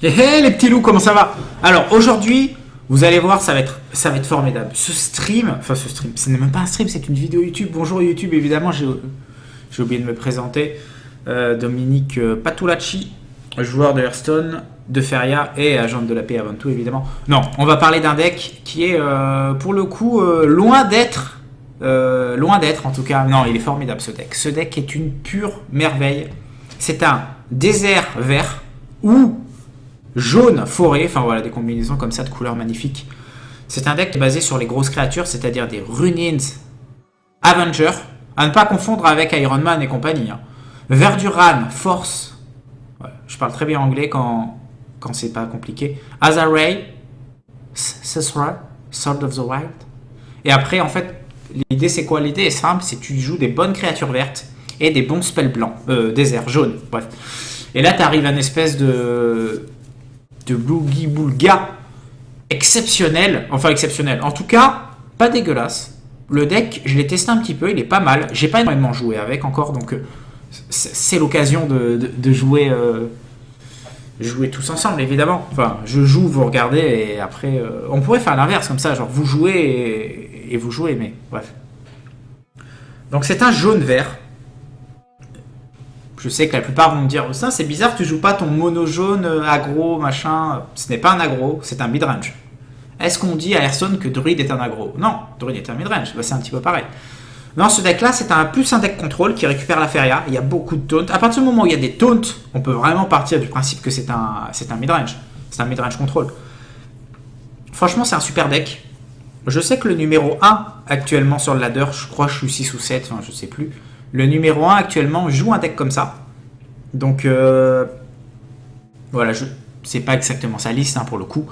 Hey, les petits loups, comment ça va? Alors aujourd'hui, vous allez voir, ça va être formidable. Ce stream, ce n'est même pas un stream, c'est une vidéo YouTube. Bonjour YouTube, évidemment, j'ai oublié de me présenter. Dominique Patulacci, joueur de Hearthstone, de Feria et agent de la paix avant tout, évidemment. Non, on va parler d'un deck qui est pour le coup loin d'être, en tout cas. Non, il est formidable ce deck. Ce deck est une pure merveille. C'est un désert vert ou jaune forêt, enfin voilà, des combinaisons comme ça de couleurs magnifiques. C'est un deck basé sur les grosses créatures, c'est-à-dire des Runins Avenger, à ne pas confondre avec Iron Man et compagnie. Hein. Verduran, Force, ouais, je parle très bien anglais quand c'est pas compliqué. Azaray, Sesra, Sword of the Wild. Et après, en fait, l'idée c'est quoi? L'idée est simple, c'est que tu joues des bonnes créatures vertes et des bons spells blancs, désert, jaune, bref. Et là, tu arrives à une espèce de Boogie Boulga exceptionnel, en tout cas, pas dégueulasse. Le deck, je l'ai testé un petit peu, il est pas mal. J'ai pas énormément joué avec encore, donc c'est l'occasion de jouer, jouer tous ensemble, évidemment. Enfin, je joue, vous regardez, et après, on pourrait faire l'inverse, comme ça, genre vous jouez et vous jouez, mais bref. Donc c'est un jaune-vert. Je sais que la plupart vont me dire ça, c'est bizarre, tu joues pas ton mono jaune aggro, machin. Ce n'est pas un aggro, c'est un midrange. Est-ce qu'on dit à Hearthstone que Druid est un aggro? Non, Druid est un midrange, bah, c'est un petit peu pareil. Non, ce deck-là, c'est plus un deck contrôle qui récupère la Feria. Il y a beaucoup de taunts. À partir du moment où il y a des taunts, on peut vraiment partir du principe que c'est un midrange. C'est un midrange contrôle. Franchement, c'est un super deck. Je sais que le numéro 1 actuellement sur le ladder, je crois que je suis 6 ou 7, enfin je sais plus. Le numéro 1 actuellement joue un deck comme ça. Donc voilà, c'est pas exactement sa liste hein, pour le coup.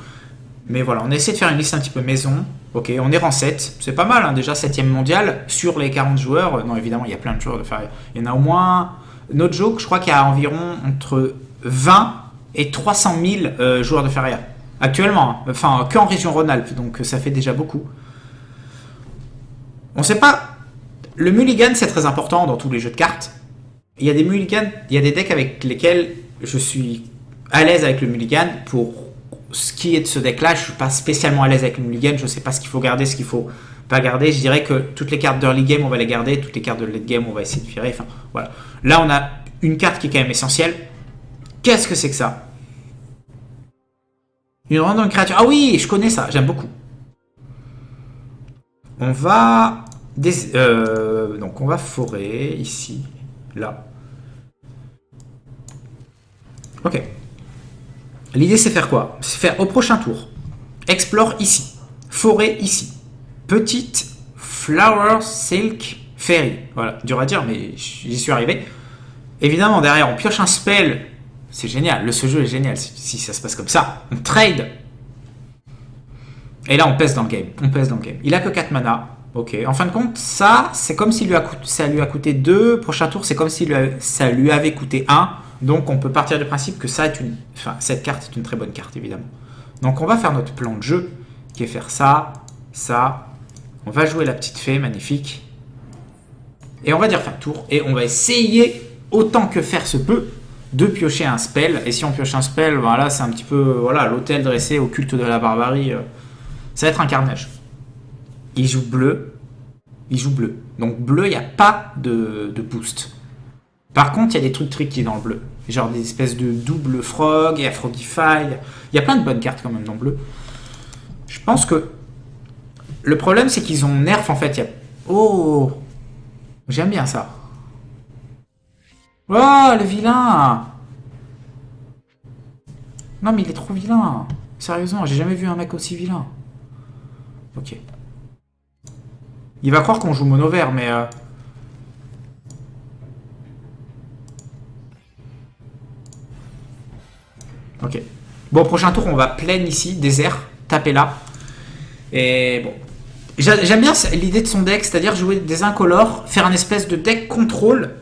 Mais voilà, on essaie de faire une liste un petit peu maison. Ok, on est rang 7. C'est pas mal, hein, déjà 7ème mondial sur les 40 joueurs. Non, évidemment, il y a plein de joueurs de faire. Il y en a au moins. Notre joke, je crois qu'il y a environ entre 20 et 300 000 joueurs de Feria. Actuellement, hein. Enfin, qu'en région Rhône-Alpes. Donc ça fait déjà beaucoup. On sait pas. Le mulligan, c'est très important dans tous les jeux de cartes. Il y a des mulligans, il y a des decks avec lesquels je suis à l'aise avec le mulligan. Pour ce qui est de ce deck-là, je ne suis pas spécialement à l'aise avec le mulligan. Je ne sais pas ce qu'il faut garder, ce qu'il ne faut pas garder. Je dirais que toutes les cartes d'early game, on va les garder. Toutes les cartes de late game, on va essayer de virer. Enfin, voilà. Là, on a une carte qui est quand même essentielle. Qu'est-ce que c'est que ça? Une random créature. Ah oui, je connais ça, j'aime beaucoup. On va... donc on va forer ici, là. Ok. L'idée c'est faire quoi? C'est faire au prochain tour. Explore ici. Forêt ici. Petite Flower Silk Fairy. Voilà, dur à dire mais j'y suis arrivé. Évidemment derrière on pioche un spell. C'est génial, ce jeu est génial si ça se passe comme ça. On trade. Et là on pèse dans le game. Il a que 4 mana. Ok, en fin de compte, ça, c'est comme si ça lui a coûté 2. Prochain tour, c'est comme si ça lui avait coûté 1. Donc, on peut partir du principe que cette carte est une très bonne carte, évidemment. Donc, on va faire notre plan de jeu, qui est faire ça, ça. On va jouer la petite fée, magnifique. Et on va dire fin de tour. Et on va essayer, autant que faire se peut, de piocher un spell. Et si on pioche un spell, voilà, c'est un petit peu l'hôtel dressé au culte de la barbarie. Ça va être un carnage. Il joue bleu. Donc bleu, il n'y a pas de boost. Par contre, il y a des trucs tricky dans le bleu. Genre des espèces de double frog et Frogify. Il y a plein de bonnes cartes quand même dans le bleu. Je pense que le problème, c'est qu'ils ont nerf en fait. Oh, j'aime bien ça. Oh, le vilain. Non, mais il est trop vilain. Sérieusement, j'ai jamais vu un mec aussi vilain. Ok. Il va croire qu'on joue mono vert, mais... Ok. Bon, prochain tour, on va plaine ici, désert, taper là. Et bon. J'aime bien l'idée de son deck, c'est-à-dire jouer des incolores, faire un espèce de deck contrôle.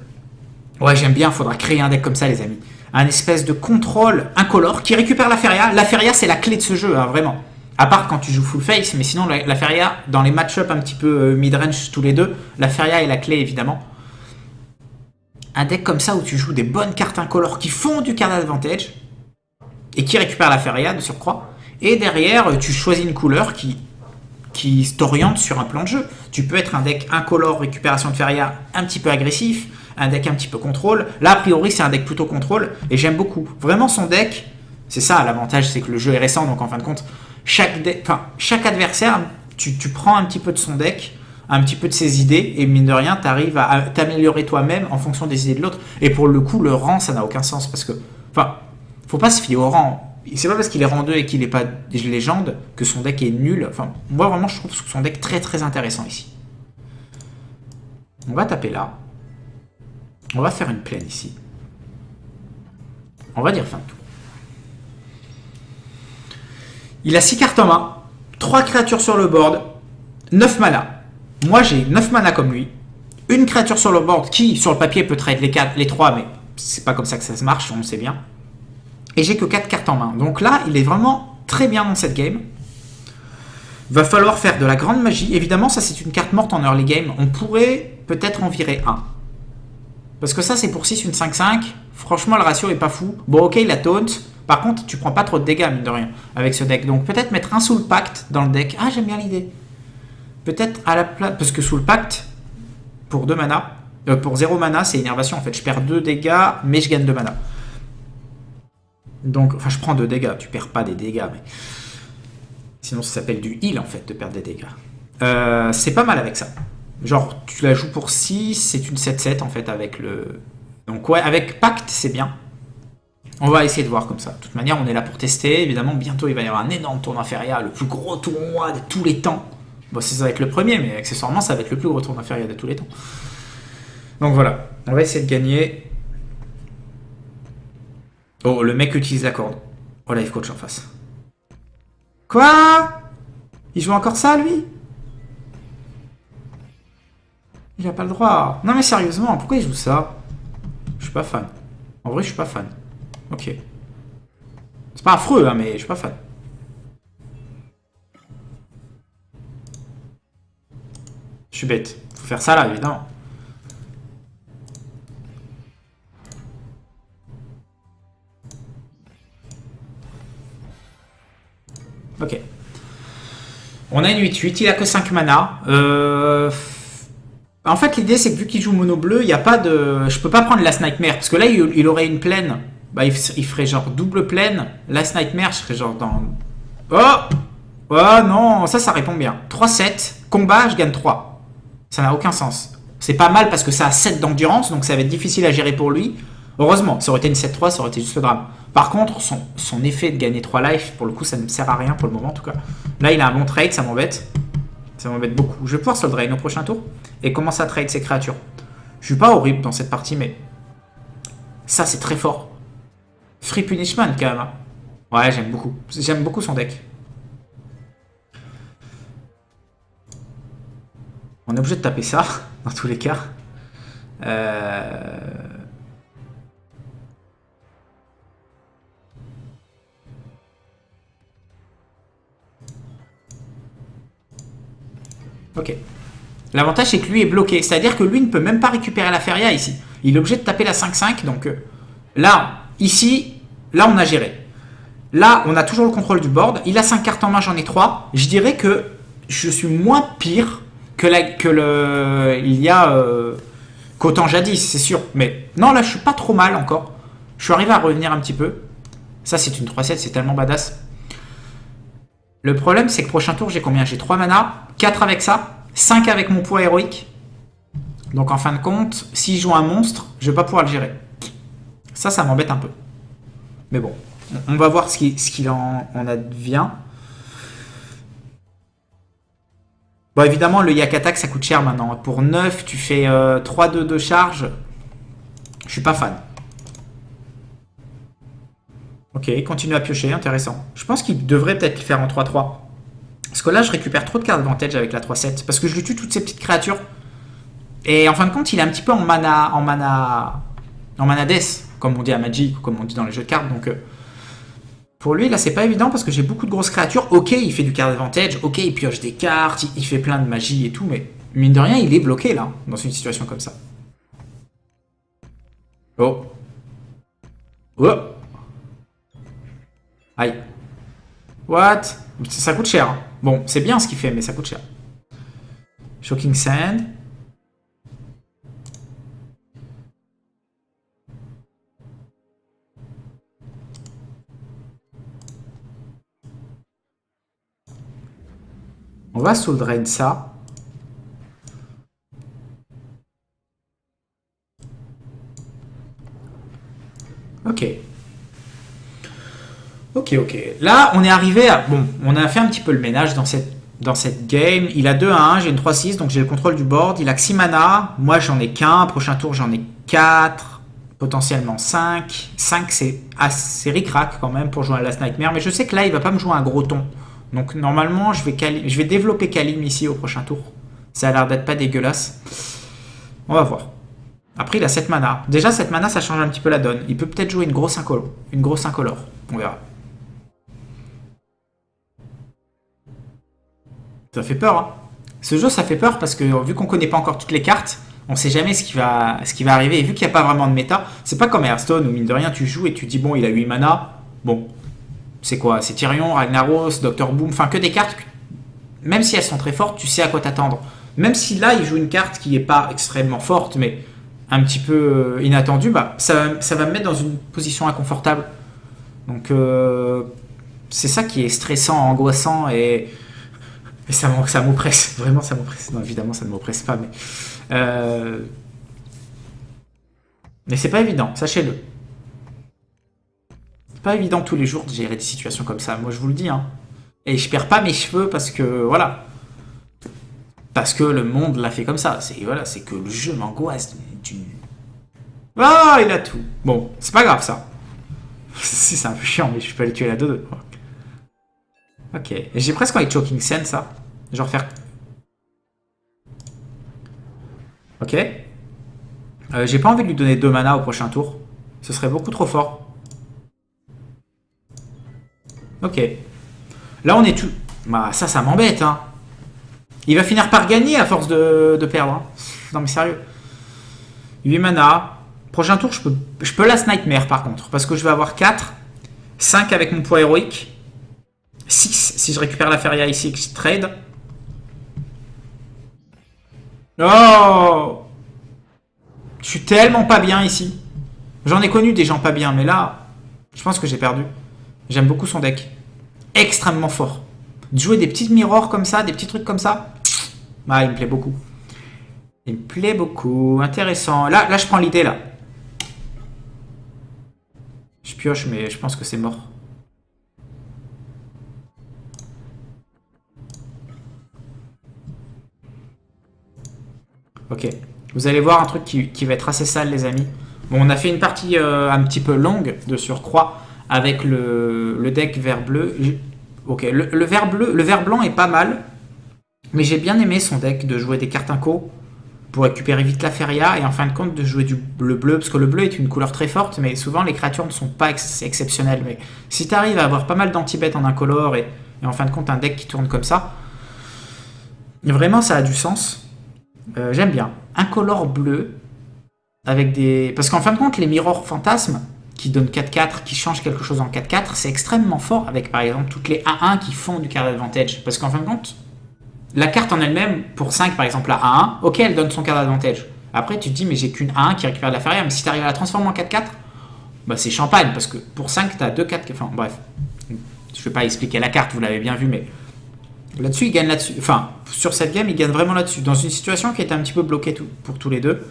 Ouais, j'aime bien, faudra créer un deck comme ça, les amis. Un espèce de contrôle incolore qui récupère la Feria. La Feria, c'est la clé de ce jeu, hein, vraiment. À part quand tu joues full face, mais sinon la Feria, dans les match-up un petit peu mid-range tous les deux, la Feria est la clé évidemment. Un deck comme ça où tu joues des bonnes cartes incolores qui font du card advantage, et qui récupère la feria de surcroît. Et derrière, tu choisis une couleur qui t'oriente sur un plan de jeu. Tu peux être un deck incolore récupération de feria un petit peu agressif, un deck un petit peu contrôle. Là, a priori, c'est un deck plutôt contrôle, et j'aime beaucoup. Vraiment, son deck, c'est ça, l'avantage, c'est que le jeu est récent, donc en fin de compte, chaque adversaire, tu prends un petit peu de son deck, un petit peu de ses idées, et mine de rien, tu arrives à t'améliorer toi-même en fonction des idées de l'autre. Et pour le coup, le rang, ça n'a aucun sens, parce que, enfin, faut pas se fier au rang. C'est pas parce qu'il est rang 2 et qu'il n'est pas légende que son deck est nul. Enfin, moi, vraiment, je trouve son deck très très intéressant ici. On va taper là. On va faire une plaine ici. On va dire fin de tour. Il a 6 cartes en main, 3 créatures sur le board, 9 mana. Moi, j'ai 9 mana comme lui. Une créature sur le board qui, sur le papier, peut trade les 3, mais c'est pas comme ça que ça se marche, on le sait bien. Et j'ai que 4 cartes en main. Donc là, il est vraiment très bien dans cette game. Va falloir faire de la grande magie. Évidemment, ça, c'est une carte morte en early game. On pourrait peut-être en virer un. Parce que ça, c'est pour 6, une 5-5. Franchement, le ratio est pas fou. Bon, ok, il a taunt. Par contre, tu prends pas trop de dégâts, mine de rien, avec ce deck. Donc peut-être mettre un Soul Pact dans le deck. Ah, j'aime bien l'idée. Peut-être à la place... Parce que Soul Pact, pour 2 mana... pour 0 mana, c'est énervation, en fait. Je perds 2 dégâts, mais je gagne 2 mana. Donc, enfin, je prends 2 dégâts. Tu perds pas des dégâts, mais... Sinon, ça s'appelle du heal, en fait, de perdre des dégâts. C'est pas mal avec ça. Genre, tu la joues pour 6, c'est une 7-7, en fait, avec le... Donc, ouais, avec Pacte, c'est bien. On va essayer de voir comme ça. De toute manière, on est là pour tester. Évidemment, bientôt, il va y avoir un énorme tournoi Feria, le plus gros tournoi de tous les temps. Bon, ça va être le premier, mais accessoirement, ça va être le plus gros tournoi Feria de tous les temps. Donc voilà, on va essayer de gagner. Oh, le mec utilise la corde. Oh, life coach en face. Quoi? Il joue encore ça, lui? Il a pas le droit. Non mais sérieusement, pourquoi il joue ça? Je suis pas fan. En vrai, je suis pas fan. Ok. C'est pas affreux, hein, mais je suis pas fan. Je suis bête. Faut faire ça là, évidemment. Ok. On a une 8-8, il a que 5 mana. En fait, l'idée, c'est que vu qu'il joue mono bleu, il n'y a pas de... Je peux pas prendre Last Nightmare, parce que là, il aurait une plaine. Bah, il ferait genre double plaine. Last Nightmare, je serais genre dans... Oh! Oh non, ça répond bien. 3-7, combat, je gagne 3. Ça n'a aucun sens. C'est pas mal parce que ça a 7 d'endurance, donc ça va être difficile à gérer pour lui. Heureusement, ça aurait été une 7-3, ça aurait été juste le drame. Par contre, son effet de gagner 3 life, pour le coup, ça ne me sert à rien pour le moment en tout cas. Là, il a un bon trade, ça m'embête. Ça m'embête beaucoup. Je vais pouvoir se le drain au prochain tour et commencer à trade ses créatures. Je suis pas horrible dans cette partie, mais ça, c'est très fort. Free Punishment, quand même. Hein. Ouais, j'aime beaucoup. J'aime beaucoup son deck. On est obligé de taper ça, dans tous les cas. Ok. L'avantage, c'est que lui est bloqué. C'est-à-dire que lui ne peut même pas récupérer la feria ici. Il est obligé de taper la 5-5. Donc là, ici, là, on a géré. Là, on a toujours le contrôle du board. Il a 5 cartes en main, j'en ai 3. Je dirais que je suis moins pire qu'autant jadis, c'est sûr. Mais non, là, je suis pas trop mal encore. Je suis arrivé à revenir un petit peu. Ça, c'est une 3-7, c'est tellement badass. Le problème, c'est que prochain tour, j'ai combien? J'ai 3 mana, 4 avec ça, 5 avec mon poids héroïque. Donc en fin de compte, s'il joue un monstre, je vais pas pouvoir le gérer. Ça m'embête un peu. Mais bon, on va voir ce qu'il en advient. Bon, évidemment, le Yak Attack, ça coûte cher maintenant. Pour 9, tu fais 3-2 de charge. Je suis pas fan. Ok, continue à piocher, intéressant. Je pense qu'il devrait peut-être le faire en 3-3. Parce que là, je récupère trop de cartes advantage avec la 3-7. Parce que je lui tue toutes ces petites créatures. Et en fin de compte, il est un petit peu en mana death, comme on dit à Magic, ou comme on dit dans les jeux de cartes. Donc, pour lui, là, c'est pas évident parce que j'ai beaucoup de grosses créatures. Ok, il fait du card advantage. Ok, il pioche des cartes. Il fait plein de magie et tout. Mais mine de rien, il est bloqué, là, dans une situation comme ça. Oh. Oh. Aïe. What? Ça coûte cher. Hein. Bon, c'est bien ce qu'il fait, mais ça coûte cher. Shocking Sand. On va soul drain ça. Ok. Ok. Là, on est arrivé à... Bon, on a fait un petit peu le ménage dans cette game. Il a 2 à 1, j'ai une 3-6, donc j'ai le contrôle du board. Il a que 6 mana. Moi, j'en ai qu'un. Prochain tour, j'en ai 4. Potentiellement 5. 5, c'est assez ric-rac quand même pour jouer à Last Nightmare. Mais je sais que là, il va pas me jouer un gros ton. Donc normalement, je vais développer Kalim ici au prochain tour. Ça a l'air d'être pas dégueulasse. On va voir. Après, il a 7 mana. Déjà, 7 mana, ça change un petit peu la donne. Il peut peut-être jouer une grosse incolore. On verra. Ça fait peur, hein. Ce jeu, ça fait peur parce que vu qu'on connaît pas encore toutes les cartes, on sait jamais ce qui va arriver. Et vu qu'il n'y a pas vraiment de méta, c'est pas comme Hearthstone où mine de rien, tu joues et tu dis bon, il a 8 mana. Bon, c'est quoi? C'est Tyrion, Ragnaros, Dr. Boom, enfin que des cartes, même si elles sont très fortes, tu sais à quoi t'attendre. Même si là, il joue une carte qui n'est pas extrêmement forte, mais un petit peu inattendue, bah, ça va me mettre dans une position inconfortable. Donc, c'est ça qui est stressant, angoissant, et ça m'oppresse. Vraiment, ça m'oppresse. Non, évidemment, ça ne m'oppresse pas, mais c'est pas évident, sachez-le. C'est pas évident tous les jours de gérer des situations comme ça, moi je vous le dis, hein. Et je perds pas mes cheveux parce que, voilà. Parce que le monde l'a fait comme ça. C'est que le jeu m'angoisse. Ah, il a tout. Bon, c'est pas grave ça. C'est un peu chiant, mais je peux aller tuer la 2-2. Ok. J'ai presque envie de Choking Sand, ça. Genre faire... Ok. J'ai pas envie de lui donner 2 mana au prochain tour. Ce serait beaucoup trop fort. Ok. Là, on est tout... Bah, ça m'embête, hein. Il va finir par gagner à force de perdre. Hein. Non, mais sérieux. 8 mana. Prochain tour, je peux Last Nightmare, par contre. Parce que je vais avoir 4. 5 avec mon poids héroïque. 6 si je récupère la Feria ici et que je trade. Oh! Je suis tellement pas bien ici. J'en ai connu des gens pas bien, mais là, je pense que j'ai perdu. J'aime beaucoup son deck. Extrêmement fort. De jouer des petites mirrors comme ça, des petits trucs comme ça, bah, il me plaît beaucoup. Il me plaît beaucoup. Intéressant. Là je prends l'idée, là. Je pioche, mais je pense que c'est mort. Ok. Vous allez voir un truc qui va être assez sale, les amis. Bon, on a fait une partie un petit peu longue de surcroît avec le deck vert bleu. Ok, le vert bleu, le vert blanc est pas mal. Mais j'ai bien aimé son deck de jouer des cartes inco pour récupérer vite la Feria et en fin de compte de jouer le bleu, parce que le bleu est une couleur très forte, mais souvent les créatures ne sont pas exceptionnelles. Mais si tu arrives à avoir pas mal d'anti-bêtes en incolore et en fin de compte un deck qui tourne comme ça, vraiment ça a du sens. J'aime bien. Incolore bleu avec des... Parce qu'en fin de compte les mirrors fantasmes qui donnent 4-4, qui changent quelque chose en 4-4, c'est extrêmement fort avec par exemple toutes les 1-1 qui font du card advantage. Parce qu'en fin de compte, la carte en elle-même, pour 5 par exemple, à 1-1, ok, elle donne son card advantage. Après, tu te dis, mais j'ai qu'une 1-1 qui récupère de la Feria, mais si tu arrives à la transformer en 4-4, bah c'est champagne, parce que pour 5, tu as 2-4. Enfin, bref. Je ne vais pas expliquer la carte, vous l'avez bien vu, mais là-dessus, il gagne là-dessus. Enfin, sur cette game, il gagne vraiment là-dessus. Dans une situation qui était un petit peu bloquée pour tous les deux.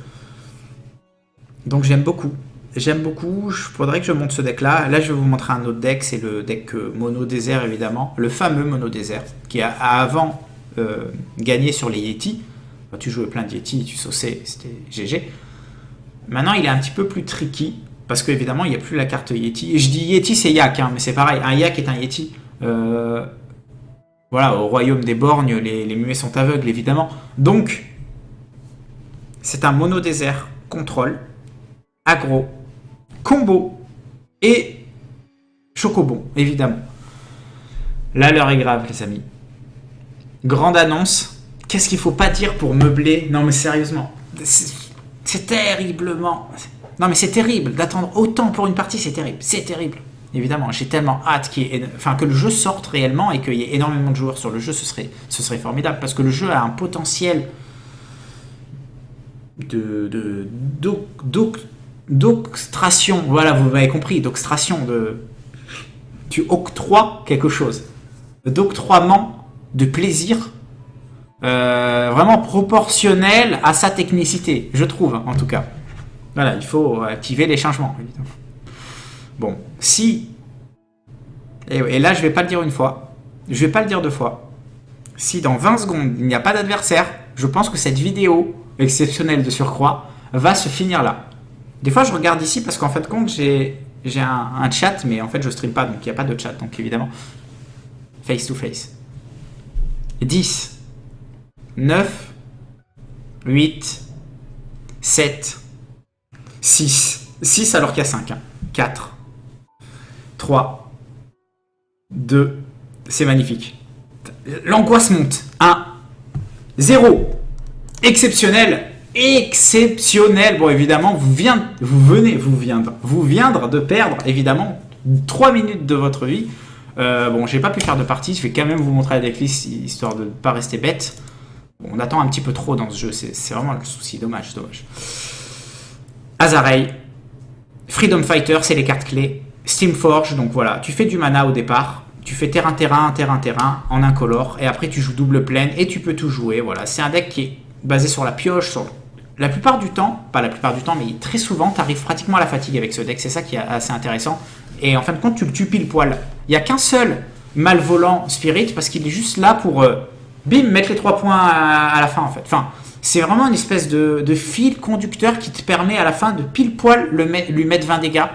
Donc, j'aime beaucoup. J'aime beaucoup. Il faudrait que je monte ce deck-là. Là, je vais vous montrer un autre deck. C'est le deck Mono Désert, évidemment. Le fameux Mono Désert, qui a avant gagné sur les Yeti. Enfin, tu jouais plein de Yeti, tu sauçais, c'était GG. Maintenant, il est un petit peu plus tricky. Parce qu'évidemment, il n'y a plus la carte Yeti. Et je dis Yeti, c'est Yak, hein, mais c'est pareil. Un Yak est un Yeti. Voilà, au royaume des borgnes, les muets sont aveugles, évidemment. Donc, c'est un Mono Désert contrôle, aggro, combo et chocobon, évidemment. Là, l'heure est grave, les amis. Grande annonce. Qu'est-ce qu'il faut pas dire pour meubler? Non, mais sérieusement. C'est terriblement... Non, mais c'est terrible. D'attendre autant pour une partie, c'est terrible. C'est terrible. évidemment. J'ai tellement hâte que le jeu sorte réellement et qu'il y ait énormément de joueurs sur le jeu, ce serait formidable. Parce que le jeu a un potentiel d'octration. Voilà, vous m'avez compris, d'octration. Tu octroies quelque chose. D'octroiement de plaisir vraiment proportionnel à sa technicité, je trouve, en tout cas. Voilà, il faut activer les changements, évidemment. Bon, si... Et là, je vais pas le dire une fois. Je vais pas le dire deux fois. Si dans 20 secondes, il n'y a pas d'adversaire, je pense que cette vidéo, exceptionnelle de surcroît, va se finir là. Des fois, je regarde ici parce qu'en fin de compte, j'ai un chat, mais en fait, je stream pas, donc il n'y a pas de chat. Donc évidemment, face to face. 10, 9, 8, 7, 6. 6 alors qu'il y a 5. 4, 3, 2, c'est magnifique. L'angoisse monte. 1, 0. Exceptionnel. Exceptionnel. Bon, évidemment, vous viendrez de perdre, évidemment, 3 minutes de votre vie. Bon, j'ai pas pu faire de partie. Je vais quand même vous montrer la decklist, histoire de ne pas rester bête. Bon, on attend un petit peu trop dans ce jeu. C'est vraiment le souci. Dommage. Azarei. Freedom Fighter, c'est les cartes clés. Steamforge, donc voilà. Tu fais du mana au départ. Tu fais terrain, en incolore. Et après, tu joues double plaine et tu peux tout jouer. Voilà. C'est un deck qui est basé sur la pioche, la plupart du temps, pas la plupart du temps, mais très souvent, tu arrives pratiquement à la fatigue avec ce deck. C'est ça qui est assez intéressant. Et en fin de compte, tu le tues pile poil. Il n'y a qu'un seul Malvolant Spirit parce qu'il est juste là pour, bim, mettre les 3 points à la fin, en fait. Enfin, c'est vraiment une espèce de fil conducteur qui te permet à la fin de pile poil lui mettre 20 dégâts.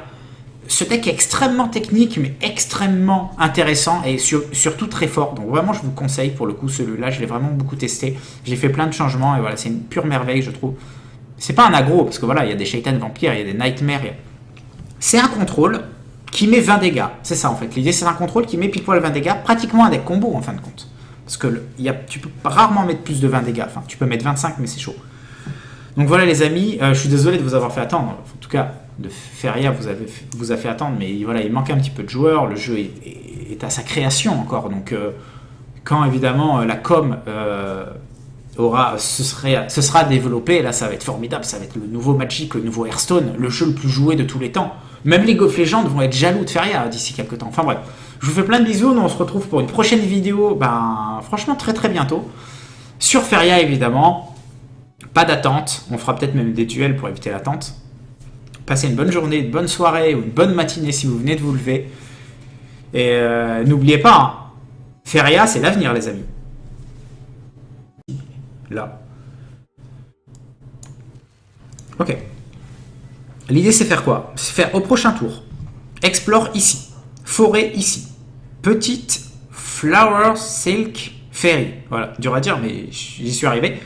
Ce deck est extrêmement technique, mais extrêmement intéressant et surtout très fort. Donc vraiment, je vous conseille pour le coup celui-là. Je l'ai vraiment beaucoup testé. J'ai fait plein de changements et voilà, c'est une pure merveille, je trouve. C'est pas un aggro, parce que voilà, il y a des Shaitan Vampires, il y a des Nightmares. C'est un contrôle qui met 20 dégâts. C'est ça en fait. L'idée, c'est un contrôle qui met pile poil 20 dégâts. Pratiquement un deck combo en fin de compte. Parce que tu peux rarement mettre plus de 20 dégâts. Enfin, tu peux mettre 25, mais c'est chaud. Donc voilà les amis, je suis désolé de vous avoir fait attendre. En tout cas, de Feria vous a fait attendre, mais voilà, il manquait un petit peu de joueurs. Le jeu est à sa création encore. Donc quand évidemment la com se sera développé, là ça va être formidable. Ça va être le nouveau Magic, le nouveau Hearthstone, le jeu le plus joué de tous les temps. Même League of Legends vont être jaloux de Feria d'ici quelques temps. Enfin bref, je vous fais plein de bisous. Nous on se retrouve pour une prochaine vidéo, franchement très très bientôt. Sur Feria évidemment. Pas d'attente, on fera peut-être même des duels pour éviter l'attente. Passez une bonne journée, une bonne soirée ou une bonne matinée si vous venez de vous lever. Et n'oubliez pas, Feria c'est l'avenir les amis. Là. Ok. L'idée c'est faire quoi? C'est faire au prochain tour. Explore ici. Forêt ici. Petite Flower Silk Fairy. Voilà, dur à dire mais j'y suis arrivé.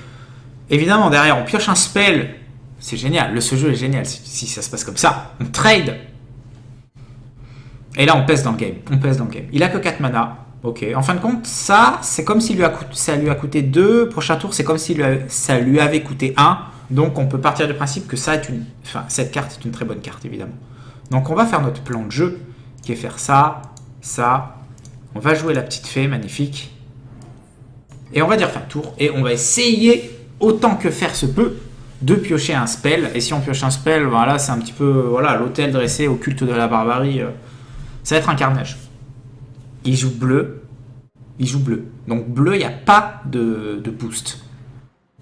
Évidemment, derrière, on pioche un spell. C'est génial. Ce jeu est génial si ça se passe comme ça. On trade. Et là, on pèse dans le game. Il a que 4 mana. Ok. En fin de compte, ça, c'est comme si ça lui a coûté 2. Prochain tour, c'est comme si ça lui avait coûté 1. Donc, on peut partir du principe que cette carte est une très bonne carte, évidemment. Donc, on va faire notre plan de jeu, qui est faire ça, ça. On va jouer la petite fée, magnifique. Et on va dire fin de tour. Et on va essayer... autant que faire se peut, de piocher un spell. Et si on pioche un spell, voilà, c'est un petit peu l'hôtel dressé au culte de la barbarie. Ça va être un carnage. Il joue bleu. Donc bleu, il n'y a pas de boost.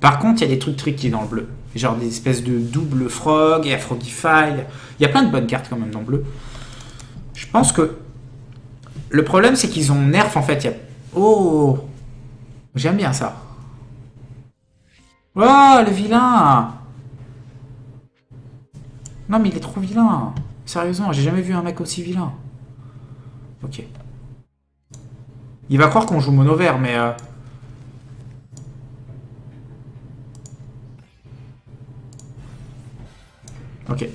Par contre, il y a des trucs tricky dans le bleu. Genre des espèces de double frog et Aphrodify. Il y a plein de bonnes cartes quand même dans le bleu. Je pense que le problème, c'est qu'ils ont nerf en fait. Oh, j'aime bien ça. Oh, le vilain! Non, mais il est trop vilain. Sérieusement, j'ai jamais vu un mec aussi vilain. Ok. Il va croire qu'on joue mono vert, mais... Ok.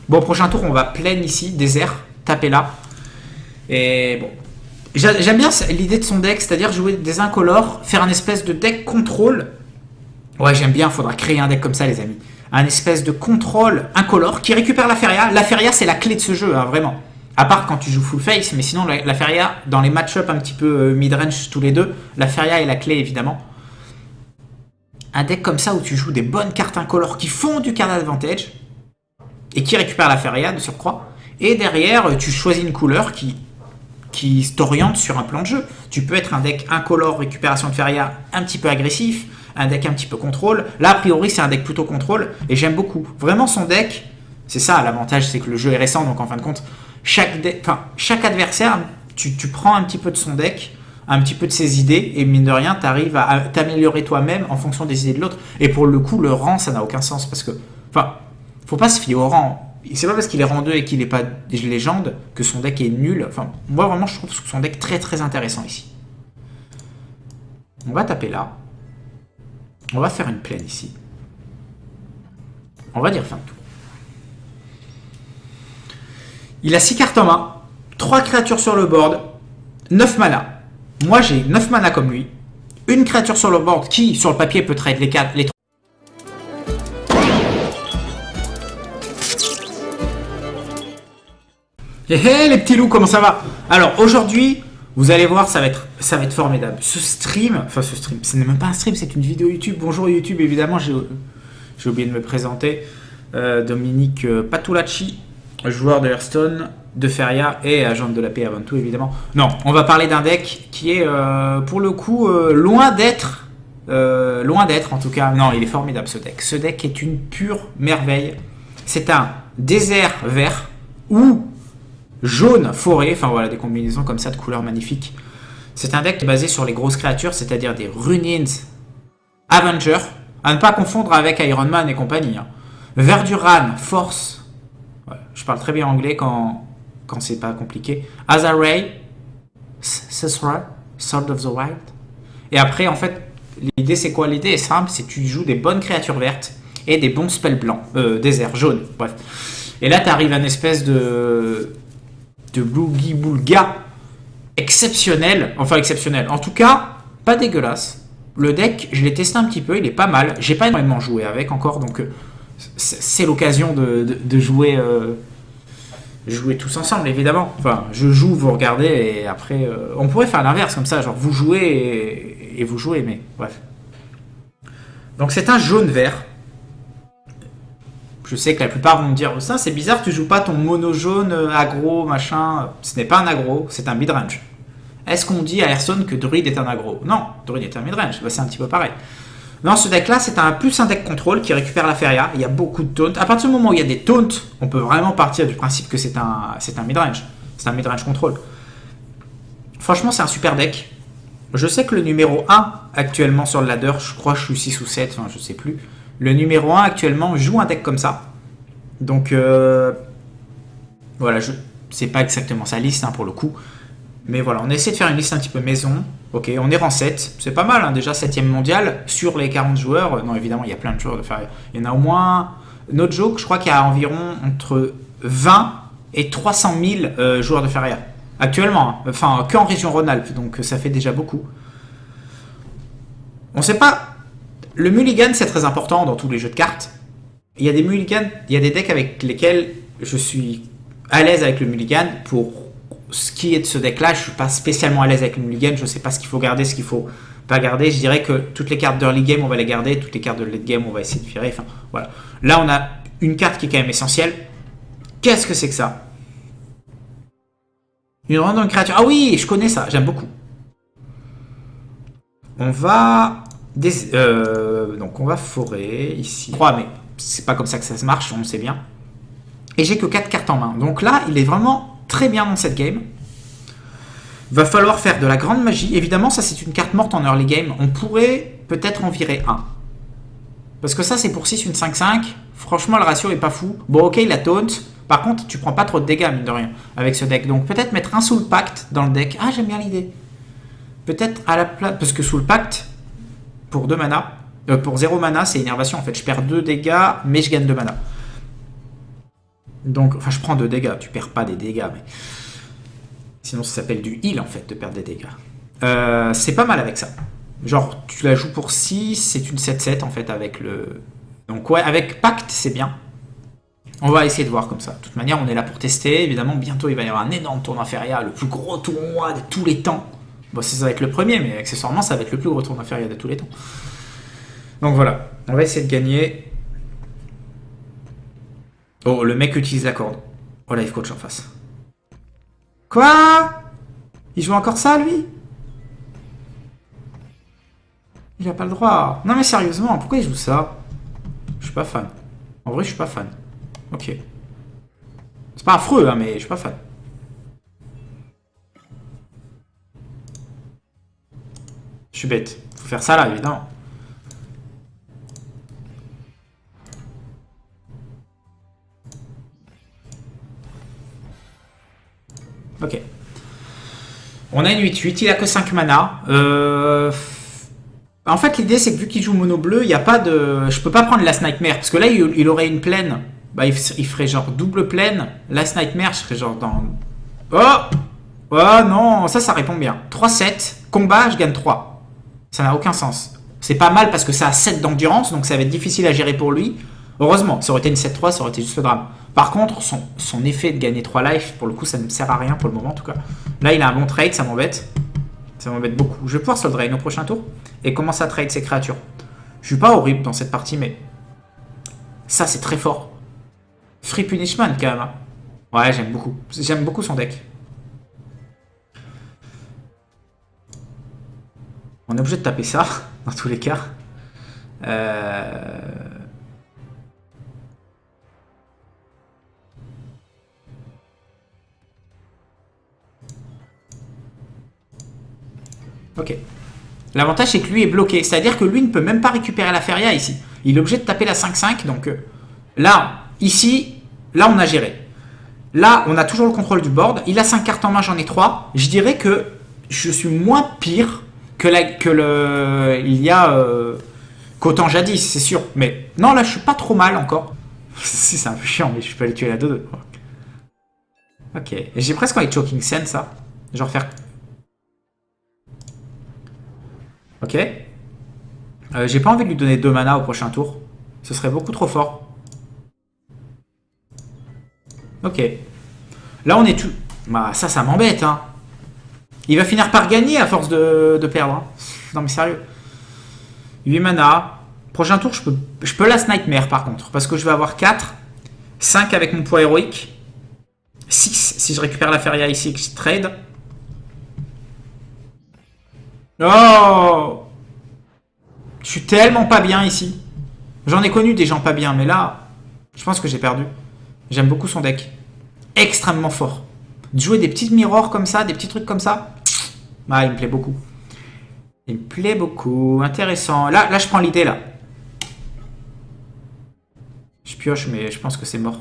Bon, prochain tour, on va plaine ici, désert, taper là. Et bon. J'aime bien l'idée de son deck, c'est-à-dire jouer des incolores, faire un espèce de deck contrôle. Ouais, j'aime bien, il faudra créer un deck comme ça, les amis. Un espèce de contrôle incolore qui récupère la Feria. La Feria, c'est la clé de ce jeu, hein, vraiment. À part quand tu joues full face, mais sinon la Feria, dans les match-up un petit peu mid-range tous les deux, la Feria est la clé évidemment. Un deck comme ça où tu joues des bonnes cartes incolores qui font du card advantage et qui récupèrent la Feria de surcroît. Et derrière, tu choisis une couleur qui t'oriente sur un plan de jeu. Tu peux être un deck incolore récupération de Feria un petit peu agressif, un deck un petit peu contrôle. Là, a priori, c'est un deck plutôt contrôle et j'aime beaucoup. Vraiment, son deck, c'est ça l'avantage, c'est que le jeu est récent, donc en fin de compte, chaque adversaire, tu prends un petit peu de son deck, un petit peu de ses idées, et mine de rien, tu arrives à t'améliorer toi-même en fonction des idées de l'autre. Et pour le coup, le rang, ça n'a aucun sens, parce que, faut pas se fier au rang. C'est pas parce qu'il est rang 2 et qu'il n'est pas légende que son deck est nul. Enfin, moi, vraiment, je trouve son deck très très intéressant ici. On va taper là. On va faire une plaine ici. On va dire fin de tour. Il a 6 cartes en main, 3 créatures sur le board, 9 mana. Moi, j'ai 9 mana comme lui. Une créature sur le board qui, sur le papier, peut trade les 4, les 3. Hé les petits loups, comment ça va? Alors, aujourd'hui, vous allez voir, ça va être formidable. Ce stream, ce n'est même pas un stream, c'est une vidéo YouTube. Bonjour YouTube, évidemment, j'ai oublié de me présenter. Dominique Patulacci, joueur de Hearthstone, de Feria et agent de la paix avant tout, évidemment. Non, on va parler d'un deck qui est, pour le coup, loin d'être, en tout cas. Non, il est formidable, ce deck. Ce deck est une pure merveille. C'est un désert vert ou jaune forêt. Enfin, voilà, des combinaisons comme ça de couleurs magnifiques. C'est un deck qui est basé sur les grosses créatures, c'est-à-dire des Runins Avenger, à ne pas confondre avec Iron Man et compagnie. Hein. Verduran, Force. Ouais, je parle très bien anglais quand c'est pas compliqué. Azarray, Sesra, Sword of the Wild. Et après, en fait, l'idée c'est quoi? L'idée est simple, c'est que tu joues des bonnes créatures vertes et des bons spells blancs, désert, jaune, bref. Et là, tu arrives à une espèce de boogie-boulga exceptionnel. Enfin, exceptionnel. En tout cas, pas dégueulasse. Le deck, je l'ai testé un petit peu, il est pas mal. J'ai pas énormément joué avec encore, donc c'est l'occasion de jouer, jouer tous ensemble, évidemment. Enfin, je joue, vous regardez, et après, on pourrait faire l'inverse, comme ça, genre vous jouez et vous jouez, mais bref. Donc c'est un jaune-vert. Je sais que la plupart vont me dire, ça c'est bizarre, tu joues pas ton mono jaune, aggro, machin. Ce n'est pas un aggro, c'est un midrange. Est-ce qu'on dit à Hearthstone que Druid est un aggro? Non, Druid est un midrange, bah, c'est un petit peu pareil. Non, ce deck-là, c'est plus un deck contrôle qui récupère la Feria. Il y a beaucoup de taunts. À partir du moment où il y a des taunts, on peut vraiment partir du principe que c'est un midrange. C'est un midrange contrôle. Franchement, c'est un super deck. Je sais que le numéro 1 actuellement sur le ladder, je crois que je suis 6 ou 7, enfin je sais plus. Le numéro 1 actuellement joue un deck comme ça. Donc, voilà, c'est pas exactement sa liste hein, pour le coup. Mais voilà, on essaie de faire une liste un petit peu maison. Ok, on est rang 7. C'est pas mal, hein, déjà 7ème mondial sur les 40 joueurs. Non, évidemment, il y a plein de joueurs de faire. Il y en a au moins. Notre joke, je crois qu'il y a environ entre 20 et 300 000 joueurs de Feria. Actuellement, hein. Enfin, qu'en région Rhône-Alpes. Donc, ça fait déjà beaucoup. On sait pas. Le mulligan, c'est très important dans tous les jeux de cartes. Il y a des mulligans, il y a des decks avec lesquels je suis à l'aise avec le mulligan. Pour ce qui est de ce deck-là, je ne suis pas spécialement à l'aise avec le mulligan. Je ne sais pas ce qu'il faut garder, ce qu'il faut pas garder. Je dirais que toutes les cartes d'early game, on va les garder. Toutes les cartes de late game, on va essayer de virer. Enfin, voilà. Là, on a une carte qui est quand même essentielle. Qu'est-ce que c'est que ça? Une random créature. Ah oui, je connais ça. J'aime beaucoup. On va... donc on va forer ici 3, mais c'est pas comme ça que ça se marche, on le sait bien. Et j'ai que 4 cartes en main. Donc là, il est vraiment très bien dans cette game. Va falloir faire de la grande magie. Évidemment, ça c'est une carte morte en early game. On pourrait peut-être en virer un. Parce que ça c'est pour 6, une 5-5. Franchement, le ratio est pas fou. Bon, ok, il a taunt. Par contre, tu prends pas trop de dégâts, mine de rien, avec ce deck. Donc peut-être mettre un Soul Pact dans le deck. Ah, j'aime bien l'idée. Peut-être à la place... Parce que Soul Pact... Pour 2 mana, pour 0 mana, c'est énervation en fait. Je perds 2 dégâts, mais je gagne 2 mana. Donc, enfin, je prends 2 dégâts. Tu perds pas des dégâts, mais sinon ça s'appelle du heal en fait de perdre des dégâts. C'est pas mal avec ça. Genre, tu la joues pour 6, c'est une 7-7 en fait avec le. Donc, ouais, avec Pacte, c'est bien. On va essayer de voir comme ça. De toute manière, on est là pour tester. Évidemment, bientôt, il va y avoir un énorme tournoi Feria, le plus gros tournoi de tous les temps. Bon, ça va être le premier, mais accessoirement, ça va être le plus gros tournoi Feria de tous les temps. Donc voilà, on va essayer de gagner. Oh, le mec utilise la corde. Oh, life coach en face. Quoi? Il joue encore ça, lui? Il a pas le droit. Non mais sérieusement, pourquoi il joue ça? Je suis pas fan. En vrai, je suis pas fan. Ok. C'est pas affreux, hein, mais je suis pas fan. Je suis bête. Faut faire ça là, évidemment. Ok. On a une 8-8, il a que 5 mana. En fait, l'idée, c'est que vu qu'il joue mono bleu, il n'y a pas de... Je peux pas prendre Last Nightmare, parce que là, il aurait une plaine. Bah, il ferait genre double plaine. Last Nightmare, je serais genre dans... Oh! Oh non, ça répond bien. 3-7, combat, je gagne 3. Ça n'a aucun sens. C'est pas mal parce que ça a 7 d'endurance, donc ça va être difficile à gérer pour lui. Heureusement, ça aurait été une 7-3, ça aurait été juste le drame. Par contre, son effet de gagner 3 life, pour le coup, ça ne me sert à rien pour le moment en tout cas. Là, il a un bon trade, ça m'embête. Ça m'embête beaucoup. Je vais pouvoir se le drain au prochain tour et commencer à trade ses créatures. Je suis pas horrible dans cette partie, mais ça, c'est très fort. Free Punishment, quand même. Ouais, j'aime beaucoup. J'aime beaucoup son deck. On est obligé de taper ça, dans tous les cas. Ok. L'avantage, c'est que lui est bloqué. C'est-à-dire que lui ne peut même pas récupérer la Feria ici. Il est obligé de taper la 5-5. Donc là, ici, là, on a géré. Là, on a toujours le contrôle du board. Il a 5 cartes en main, j'en ai 3. Je dirais que je suis moins pire qu'autant jadis, c'est sûr. Mais non, là, je suis pas trop mal encore. Si, c'est un peu chiant, mais je peux aller tuer la 2-2. Ok. Et j'ai presque envie de Choking Sense, ça. Genre faire... Ok. J'ai pas envie de lui donner 2 mana au prochain tour. Ce serait beaucoup trop fort. Ok. Là, on est tout... Bah, ça m'embête, hein. Il va finir par gagner à force de perdre. Hein. Non, mais sérieux. 8 mana. Prochain tour, je peux Last Nightmare, par contre. Parce que je vais avoir 4. 5 avec mon poids héroïque. 6 si je récupère la Feria ici et que je trade. Oh! Je suis tellement pas bien ici. J'en ai connu des gens pas bien, mais là, je pense que j'ai perdu. J'aime beaucoup son deck. Extrêmement fort. De jouer des petites mirrors comme ça, des petits trucs comme ça, bah, il me plaît beaucoup. Il me plaît beaucoup. Intéressant. Là je prends l'idée, là. Je pioche, mais je pense que c'est mort.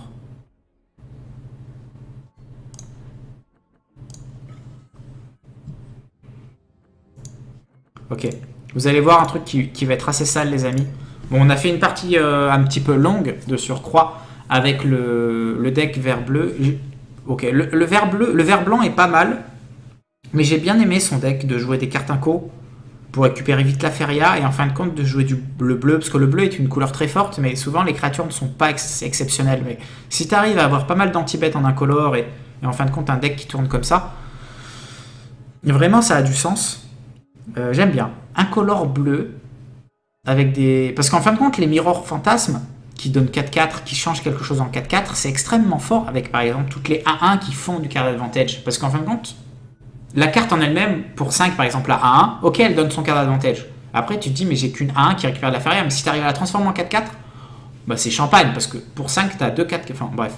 Ok. Vous allez voir un truc qui va être assez sale, les amis. Bon, on a fait une partie un petit peu longue de surcroît avec le deck vert bleu. Ok, le vert bleu, le vert blanc est pas mal. Mais j'ai bien aimé son deck de jouer des cartes inco pour récupérer vite la Feria et en fin de compte de jouer le bleu. Parce que le bleu est une couleur très forte, mais souvent les créatures ne sont pas exceptionnelles. Mais si tu arrives à avoir pas mal d'anti-bêtes en incolore et en fin de compte un deck qui tourne comme ça, vraiment ça a du sens. J'aime bien. Incolore bleu avec des... Parce qu'en fin de compte, les mirrors fantasmes qui donnent 4-4, qui changent quelque chose en 4-4, c'est extrêmement fort avec par exemple toutes les 1-1 qui font du card advantage. Parce qu'en fin de compte, la carte en elle-même, pour 5 par exemple à 1-1, ok, elle donne son card advantage. Après, tu te dis, mais j'ai qu'une 1 qui récupère de la Feria, mais si tu arrives à la transformer en 4-4, bah c'est champagne, parce que pour 5, tu as 2-4... Enfin, bref.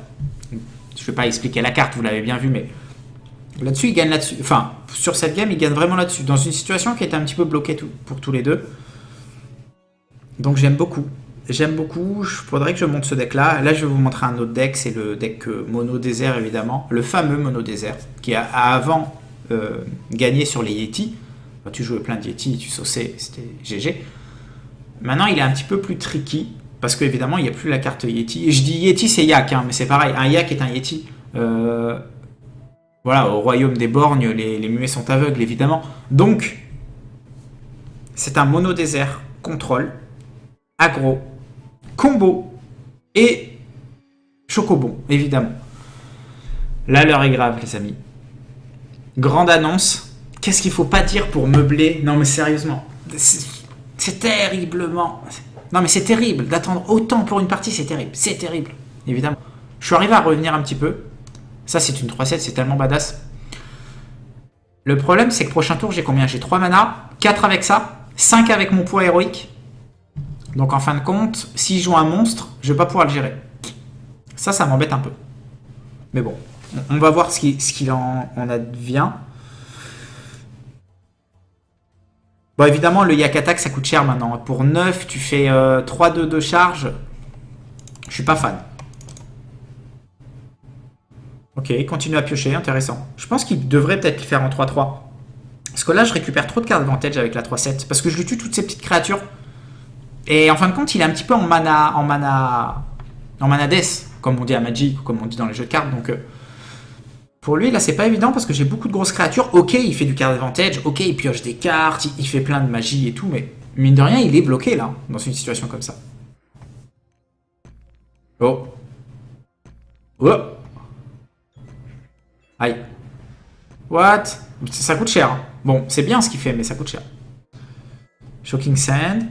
Je vais pas expliquer la carte, vous l'avez bien vu, mais là-dessus, il gagne là-dessus. Enfin, sur cette game, il gagne vraiment là-dessus. Dans une situation qui était un petit peu bloquée pour tous les deux. Donc j'aime beaucoup. J'aime beaucoup. Il faudrait que je monte ce deck-là. Là, je vais vous montrer un autre deck. C'est le deck Mono Désert, évidemment. Le fameux Mono Désert, qui a avant gagné sur les Yeti. Enfin, tu jouais plein de Yeti, tu sauçais, c'était GG. Maintenant, il est un petit peu plus tricky. Parce qu'évidemment, il n'y a plus la carte Yeti. Et je dis Yeti, c'est Yak, hein, mais c'est pareil. Un Yak est un Yeti. Voilà, au royaume des borgnes, les muets sont aveugles, évidemment. Donc, c'est un mono désert, contrôle, aggro, combo, et Chocobon, évidemment. Là, l'heure est grave, les amis. Grande annonce. Qu'est-ce qu'il faut pas dire pour meubler? Non, mais sérieusement. C'est terriblement... Non, mais c'est terrible. D'attendre autant pour une partie, c'est terrible. C'est terrible, évidemment. Je suis arrivé à revenir un petit peu. Ça, c'est une 3-7, c'est tellement badass. Le problème, c'est que prochain tour, j'ai combien? J'ai 3 mana, 4 avec ça, 5 avec mon poids héroïque. Donc en fin de compte, si je joue un monstre, je vais pas pouvoir le gérer. Ça m'embête un peu. Mais bon, on va voir ce qu'il en advient. Bon, évidemment, le Yak Attack, ça coûte cher maintenant. Pour 9, tu fais 3-2 de charge. Je suis pas fan. Ok, il continue à piocher, intéressant. Je pense qu'il devrait peut-être le faire en 3-3. Parce que là, je récupère trop de cartes advantage avec la 3-7. Parce que je lui tue toutes ces petites créatures. Et en fin de compte, il est un petit peu en mana death, comme on dit à Magic, ou comme on dit dans les jeux de cartes. Donc, pour lui, là, c'est pas évident parce que j'ai beaucoup de grosses créatures. Ok, il fait du card advantage. Ok, il pioche des cartes. Il fait plein de magie et tout. Mais mine de rien, il est bloqué, là, dans une situation comme ça. Oh. Oh. Aïe. What? Ça coûte cher. Bon, c'est bien ce qu'il fait, mais ça coûte cher. Shocking Sand.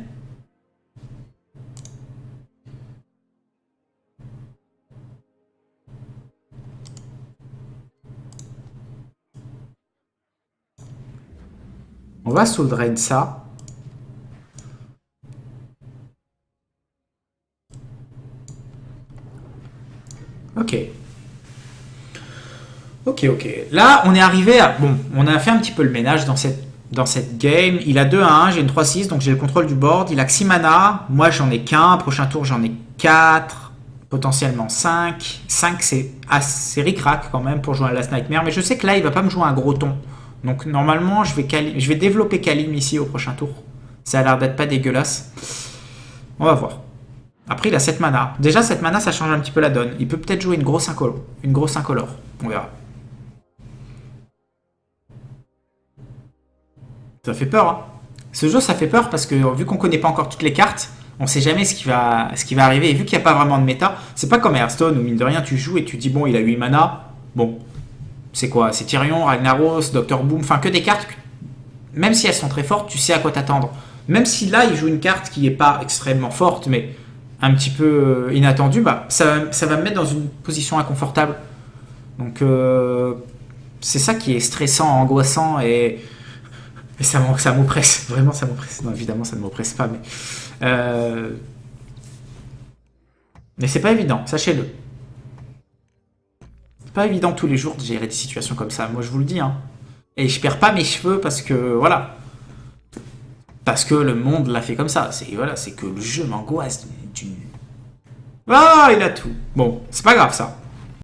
On va soul drain ça. Ok. Ok. Là, on est arrivé à... Bon, on a fait un petit peu le ménage dans cette game. Il a 2 à 1, j'ai une 3-6, donc j'ai le contrôle du board. Il a que 6 mana. Moi, j'en ai qu'un. Prochain tour, j'en ai 4. Potentiellement 5. 5, c'est assez ric-rac quand même pour jouer à Last Nightmare. Mais je sais que là, il va pas me jouer un gros ton. Donc normalement, je vais développer Kalim ici au prochain tour. Ça a l'air d'être pas dégueulasse. On va voir. Après, il a 7 mana. Déjà, 7 mana, ça change un petit peu la donne. Il peut peut-être jouer une grosse incolore. On verra. Ça fait peur, hein. Ce jeu, ça fait peur parce que vu qu'on connaît pas encore toutes les cartes, on sait jamais ce qui va arriver. Et vu qu'il n'y a pas vraiment de méta, c'est pas comme Hearthstone où mine de rien, tu joues et tu dis bon, il a 8 mana. Bon, c'est quoi? C'est Tyrion, Ragnaros, Dr. Boom, enfin que des cartes, même si elles sont très fortes, tu sais à quoi t'attendre. Même si là, il joue une carte qui n'est pas extrêmement forte, mais un petit peu inattendue, bah, ça va me mettre dans une position inconfortable. Donc, c'est ça qui est stressant, angoissant et ça m'oppresse. Vraiment, ça m'oppresse. Non, évidemment, ça ne m'oppresse pas, mais c'est pas évident, sachez-le. C'est pas évident tous les jours de gérer des situations comme ça, moi je vous le dis, hein. Et je perds pas mes cheveux parce que, voilà. Parce que le monde l'a fait comme ça. C'est que le jeu m'angoisse. Ah, il a tout. Bon, c'est pas grave ça.